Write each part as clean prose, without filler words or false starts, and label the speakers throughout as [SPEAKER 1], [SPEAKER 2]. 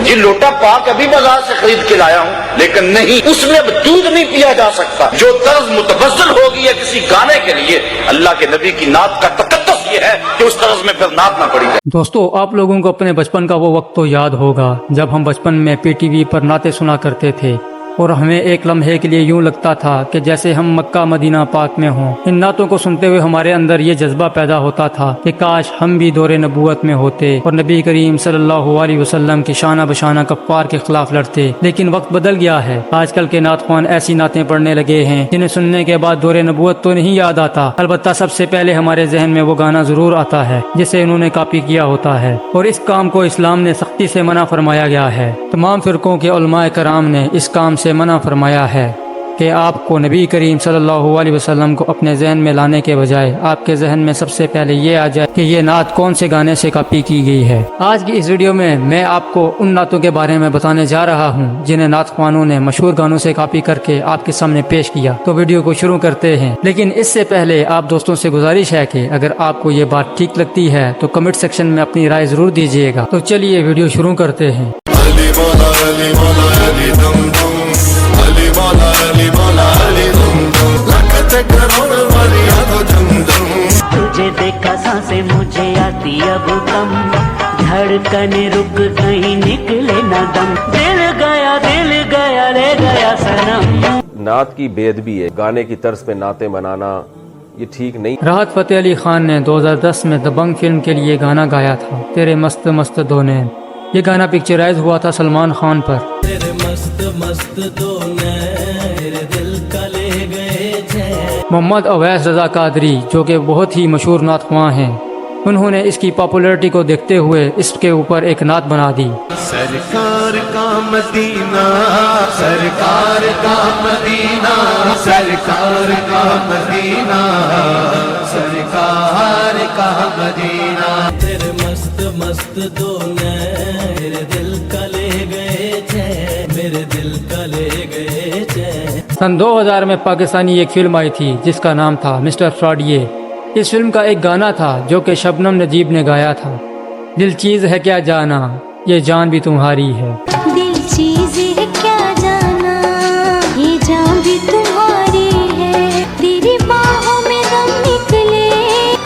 [SPEAKER 1] یہ لوٹا پاک ابھی بازار سے خرید کے لایا ہوں، لیکن نہیں، اس میں اب دودھ نہیں پیا جا سکتا۔ جو طرز متبذل ہوگی ہے کسی گانے کے لیے، اللہ کے نبی کی نعت کا تقدس یہ ہے کہ اس طرز میں پھر نعت نہ پڑی جائے۔
[SPEAKER 2] دوستو، آپ لوگوں کو اپنے بچپن کا وہ وقت تو یاد ہوگا جب ہم بچپن میں پی ٹی وی پر نعتیں سنا کرتے تھے، اور ہمیں ایک لمحے کے لیے یوں لگتا تھا کہ جیسے ہم مکہ مدینہ پاک میں ہوں۔ ان نعتوں کو سنتے ہوئے ہمارے اندر یہ جذبہ پیدا ہوتا تھا کہ کاش ہم بھی دور نبوت میں ہوتے اور نبی کریم صلی اللہ علیہ وسلم کی شانہ بشانہ کفار کے خلاف لڑتے۔ لیکن وقت بدل گیا ہے، آج کل کے نعت خوان ایسی نعتیں پڑھنے لگے ہیں جنہیں سننے کے بعد دور نبوت تو نہیں یاد آتا، البتہ سب سے پہلے ہمارے ذہن میں وہ گانا ضرور آتا ہے جسے انہوں نے کاپی کیا ہوتا ہے، اور اس کام کو اسلام نے سختی سے منع فرمایا گیا ہے۔ تمام فرقوں کے علماء کرام نے اس کام سے منع فرمایا ہے کہ آپ کو نبی کریم صلی اللہ علیہ وسلم کو اپنے ذہن میں لانے کے بجائے آپ کے ذہن میں سب سے پہلے یہ آ جائے کہ یہ نعت کون سے گانے سے کاپی کی گئی ہے۔ آج کی اس ویڈیو میں آپ کو ان نعتوں کے بارے میں بتانے جا رہا ہوں جنہیں نعت خوانوں نے مشہور گانوں سے کاپی کر کے آپ کے سامنے پیش کیا۔ تو ویڈیو کو شروع کرتے ہیں، لیکن اس سے پہلے آپ دوستوں سے گزارش ہے کہ اگر آپ کو یہ بات ٹھیک لگتی ہے تو کمنٹ سیکشن میں اپنی رائے ضرور دیجیے گا۔ تو چلیے ویڈیو شروع کرتے ہیں۔
[SPEAKER 3] تجھے دیکھا سانسیں مجھے آتی اب کم، دھڑکن رک گئی نکلے نہ دم، دل گیا لے گیا سنم۔
[SPEAKER 4] نعت کی بے ادبی ہے، گانے کی طرز پہ نعتیں بنانا یہ ٹھیک نہیں۔
[SPEAKER 2] راحت فتح علی خان نے 2010 میں دبنگ فلم کے لیے گانا گایا تھا، تیرے مست مست دو نین۔ یہ گانا پکچرائز ہوا تھا سلمان خان پر۔
[SPEAKER 5] تیرے مست مست دو نین میرے دل کا لے گئے چین۔
[SPEAKER 2] محمد اویس رضا قادری جو کہ بہت ہی مشہور نعت خواں ہیں، انہوں نے اس کی پاپولرٹی کو دیکھتے ہوئے اس کے اوپر ایک نعت بنا دی۔
[SPEAKER 5] سرکار کا مدینہ، سرکار کا مدینہ، سرکار کا مدینہ، سرکار کا مدینہ۔ تیرے مست مست دو نین میرے دل کا لے گئے چین، میرے دل کا لے گئے چین۔
[SPEAKER 2] سن 2000 میں پاکستانی ایک فلم آئی تھی جس کا نام تھا مسٹر فراڈیے۔ اس فلم کا ایک گانا تھا جو کہ شبنم نجیب نے گایا تھا، دل چیز ہے کیا جانا یہ جان بھی تمہاری ہے۔
[SPEAKER 6] دل چیز ہے کیا جانا یہ جان بھی تمہاری ہے، تیری باہوں میں دم نکلے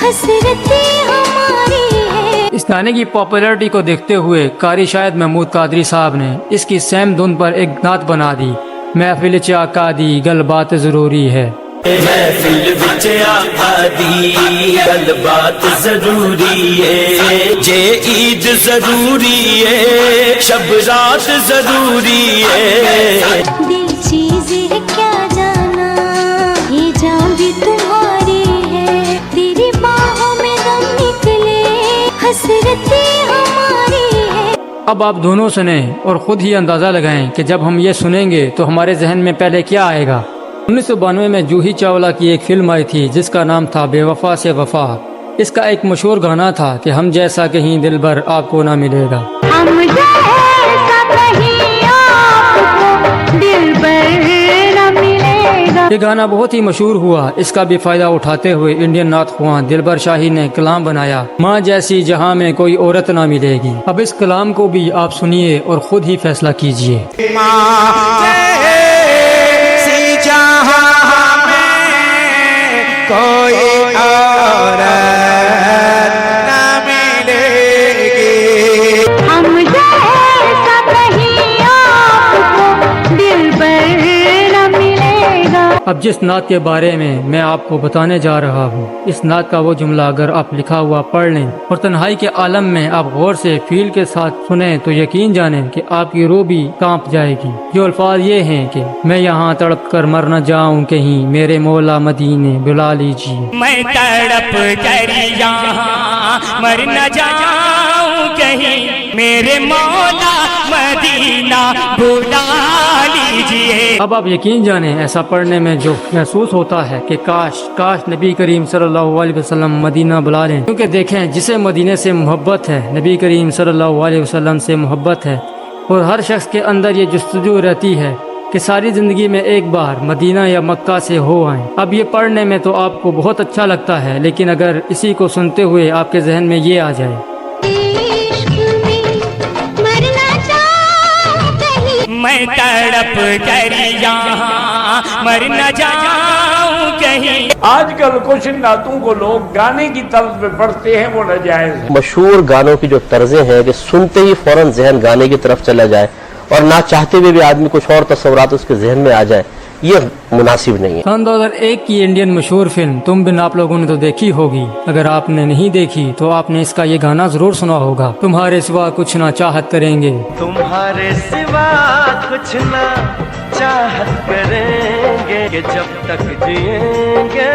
[SPEAKER 6] حسرتیں ہماری ہے۔
[SPEAKER 2] اس گانے کی پاپولرٹی کو دیکھتے ہوئے قاری شاہد محمود قادری صاحب نے اس کی سیم دھن پر ایک نعت بنا دی، محفل چ آقا دی گل بات ضروری ہے۔
[SPEAKER 5] محفل وچ آقا دی گل بات ضروری ہے، جے عید ضروری ہے شب رات ضروری ہے۔
[SPEAKER 6] دل چیز ہے کیا جانا یہ جان بھی تمہاری ہے، تیری باہوں میں دم نکلے حسرتیں ہماری ہے۔
[SPEAKER 2] اب آپ دونوں سنیں اور خود ہی اندازہ لگائیں کہ جب ہم یہ سنیں گے تو ہمارے ذہن میں پہلے کیا آئے گا۔ 1992 میں جوہی چاولہ کی ایک فلم آئی تھی جس کا نام تھا بے وفا سے وفا۔ اس کا ایک مشہور گانا تھا کہ ہم جیسا کہیں دل بھر آپ کو نہ ملے گا۔
[SPEAKER 6] ہم جیسا کہیں آپ کو دل بھر نہ ملے گا۔
[SPEAKER 2] یہ گانا بہت ہی مشہور ہوا، اس کا بھی فائدہ اٹھاتے ہوئے انڈین نعت خواں دلبر شاہی نے کلام بنایا، ماں جیسی جہاں میں کوئی عورت نہ ملے گی۔ اب اس کلام کو بھی آپ سنیے اور خود ہی فیصلہ کیجئے۔
[SPEAKER 5] کوئی عورت نہ ملے گی۔
[SPEAKER 6] ہم جیسا کہیں آپ کو دل بھر نہ ملے گا۔
[SPEAKER 2] اب جس نعت کے بارے میں آپ کو بتانے جا رہا ہوں، اس نعت کا وہ جملہ اگر آپ لکھا ہوا پڑھ لیں اور تنہائی کے عالم میں آپ غور سے فیل کے ساتھ سنیں تو یقین جانیں کہ آپ کی روح بھی کانپ جائے گی۔ جو الفاظ یہ ہیں کہ میں یہاں تڑپ کر مر نہ جاؤں کہیں، میرے مولا مدینے بلا لیجیے۔
[SPEAKER 3] میں تڑپ کر یہاں مر نہ جاؤں کہیں، میرے مولا مدینہ بلا لیجئے۔
[SPEAKER 2] اب آپ یقین جانیں ایسا پڑھنے میں جو محسوس ہوتا ہے کہ کاش نبی کریم صلی اللہ علیہ وسلم مدینہ بلا لیں، کیونکہ دیکھیں جسے مدینے سے محبت ہے، نبی کریم صلی اللہ علیہ وسلم سے محبت ہے، اور ہر شخص کے اندر یہ جستجو رہتی ہے کہ ساری زندگی میں ایک بار مدینہ یا مکہ سے ہو آئیں۔ اب یہ پڑھنے میں تو آپ کو بہت اچھا لگتا ہے، لیکن اگر اسی کو سنتے ہوئے آپ کے ذہن میں یہ آ جائے،
[SPEAKER 6] عشق میں مرنا چاہوں
[SPEAKER 7] मैं तड़प कर यहाँ मर न जाऊं कहीं।
[SPEAKER 8] आजकल कुछ नातों को लोग गाने की तर्ज पे पढ़ते हैं, वो नाजायज है।
[SPEAKER 9] मशहूर गानों की जो तर्जें हैं कि सुनते ही फौरन जहन गाने की तरफ चला जाए और ना चाहते हुए भी आदमी कुछ और तस्वुरात उसके जहन में आ जाए, ये मुनासिब नहीं है।
[SPEAKER 2] सन 2001 की इंडियन मशहूर फिल्म तुम बिन आप लोगों ने तो देखी होगी। अगर आपने नहीं देखी तो आपने इसका ये गाना जरूर सुना होगा, तुम्हारे सिवा कुछ ना चाहत करेंगे।
[SPEAKER 3] तुम्हारे सिवा कुछ ना चाहत करेंगे, कि जब तक जिएंगे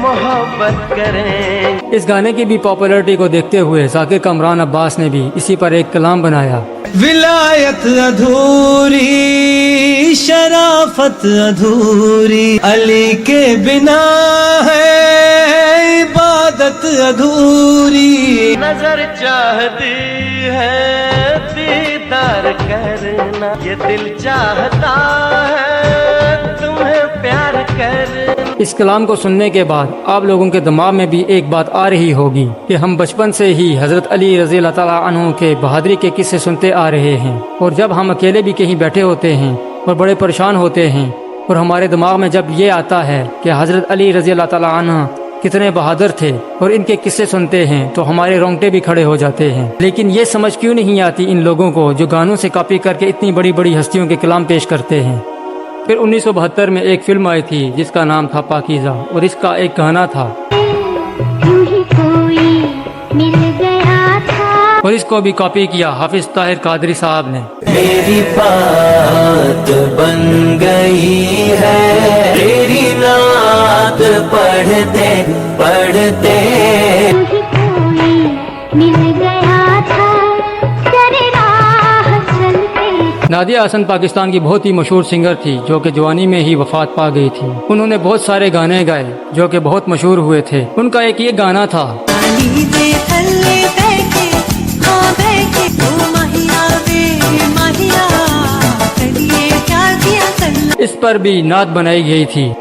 [SPEAKER 3] मोहब्बत करेंगे।
[SPEAKER 2] इस गाने की भी पॉपुलैरिटी को देखते हुए जाकिर कमरान अब्बास ने भी इसी पर एक कलाम बनाया।
[SPEAKER 5] विलायत अधूरी, शराफत अधूरी, अली के बिना है इबादत अधूरी।
[SPEAKER 3] नजर चाहती है दीदार करना, ये दिल चाहता है तुम्हें प्यार करना।
[SPEAKER 2] इस कलाम को सुनने के बाद आप लोगों के दिमाग में भी एक बात आ रही होगी कि हम बचपन से ही हजरत अली रज़ी अल्लाह ताला अन्हु के बहादुरी के किस्से सुनते आ रहे हैं, और जब हम अकेले भी कहीं बैठे होते हैं और बड़े परेशान होते हैं और हमारे दिमाग में जब ये आता है कि हजरत अली रज़ी अल्लाह ताला अन्हु कितने बहादुर थे और इनके किस्से सुनते हैं तो हमारे रोंगटे भी खड़े हो जाते हैं। लेकिन ये समझ क्यों नहीं आती इन लोगों को जो गानों से कॉपी करके इतनी बड़ी बड़ी हस्तियों के कलाम पेश करते हैं। फिर 1972 में एक फिल्म आई थी जिसका नाम था पाकीज़ा, और इसका एक गाना था और इसको भी कॉपी किया हाफिज ताहिर कादरी साहब ने।
[SPEAKER 5] मेरी बात बन गई है, तेरी नात पढ़ते पढ़ते।
[SPEAKER 2] नादिया हसन पाकिस्तान की बहुत ही मशहूर सिंगर थी जो कि जवानी में ही वफात पा गई थी। उन्होंने बहुत सारे गाने गाए जो कि बहुत मशहूर हुए थे। उनका एक ये गाना था इस पर भी नात बनाई गई थी।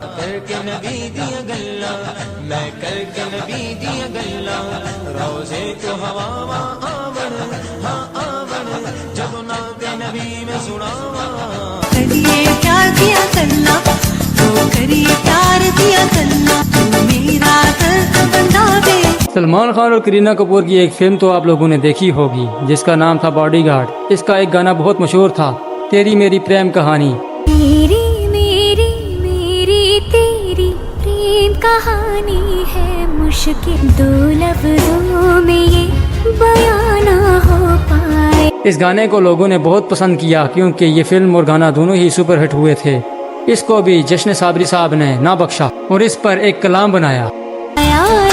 [SPEAKER 2] सलमान खान और करीना कपूर की एक फिल्म तो आप लोगों ने देखी होगी जिसका नाम था बॉडीगार्ड। इसका एक गाना बहुत मशहूर था, तेरी मेरी प्रेम कहानी।
[SPEAKER 6] तेरी मेरी मेरी तेरी प्रेम कहानी है मुश्किल, दो लफ्जों में ये बयां ना हो पाए।
[SPEAKER 2] इस गाने को लोगों ने बहुत पसंद किया क्योंकि ये फिल्म और गाना दोनों ही सुपर हिट हुए थे। इसको भी जश्न साबरी साहब ने ना बख्शा और इस पर एक कलाम बनाया।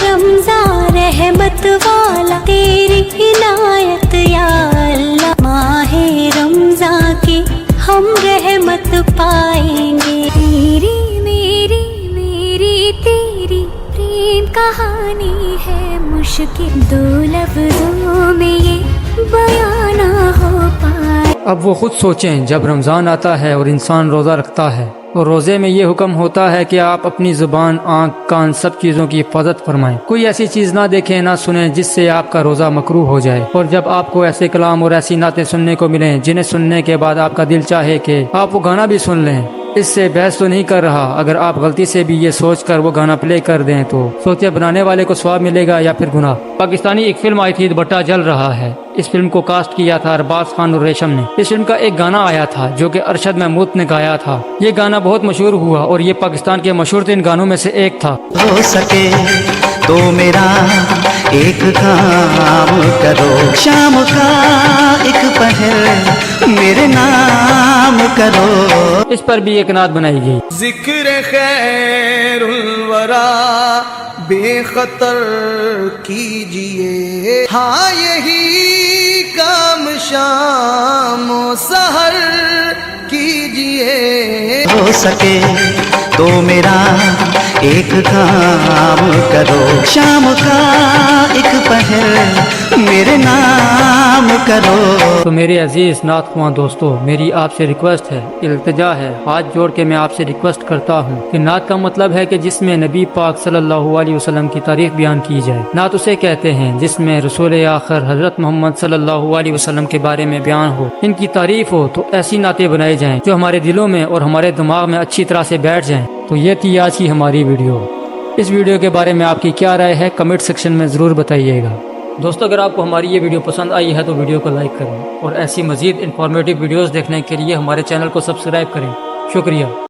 [SPEAKER 6] रमज़ान रहमत वाला तेरी इनायत या अल्लाह, माहे रमज़ान की हम रहमत पाएंगे। तेरी मेरी मेरी तेरी प्रेम कहानी है मुश्किल, दो लफ्जों में ये बयां ना हो पाए।
[SPEAKER 2] अब वो खुद सोचें, जब रमज़ान आता है और इंसान रोज़ा रखता है और रोज़े में ये हुक्म होता है कि आप अपनी ज़ुबान, आँख, कान सब चीज़ों की हिफाजत फरमाएं। कोई ऐसी चीज़ ना देखें ना सुने जिससे आपका रोज़ा मकरूह हो जाए। और जब आपको ऐसे कलाम और ऐसी नातें सुनने को मिलें जिन्हें सुनने के बाद आपका दिल चाहे कि आप वो गाना भी सुन लें, इससे बहस तो नहीं कर रहा। अगर आप गलती से भी ये सोच कर वो गाना प्ले कर दें तो सोचिए बनाने वाले को स्वाब मिलेगा या फिर गुनाह। पाकिस्तानी एक फिल्म आई थी दुपट्टा जल रहा है। इस फिल्म को कास्ट किया था अरबाज खान और रेशम ने। इस फिल्म का एक गाना आया था जो कि अरशद महमूद ने गाया था। ये गाना बहुत मशहूर हुआ और ये पाकिस्तान के मशहूर तीन गानों में से एक था।
[SPEAKER 3] हो सके तो मेरा एक काम करो, शाम का एक पहर मेरे नाम करो।
[SPEAKER 2] इस पर भी एक नात बनाई गई।
[SPEAKER 5] जिक्र खैरुल वरा बेखतर कीजिए, हाँ यही काम शाम सहर कीजिए।
[SPEAKER 3] हो सके तो मेरा एक काम करो, शाम का एक पहर मेरे नाम करो।
[SPEAKER 2] तो मेरे अजीज नात ख्वां दोस्तों, मेरी आपसे रिक्वेस्ट है, इल्तिजा है, हाथ जोड़ के मैं आपसे रिक्वेस्ट करता हूँ कि नात का मतलब है कि जिसमें नबी पाक सल्लल्लाहु अलैहि वसल्लम की तारीफ बयान की जाए। नात उसे कहते हैं जिसमें रसूल आखिर हजरत मोहम्मद सल्लल्लाहु अलैहि वसल्लम के बारे में बयान हो, इनकी तारीफ हो। तो ऐसी नातें बनाई जाएं जो हमारे दिलों में और हमारे दिमाग में अच्छी तरह से बैठ जाएं। तो ये थी आज की हमारी वीडियो। इस वीडियो के बारे में आपकी क्या राय है कमेंट सेक्शन में ज़रूर बताइएगा। दोस्तों, अगर आपको हमारी ये वीडियो पसंद आई है तो वीडियो को लाइक करें और ऐसी मज़ीद इंफॉर्मेटिव वीडियोस देखने के लिए हमारे चैनल को सब्सक्राइब करें। शुक्रिया।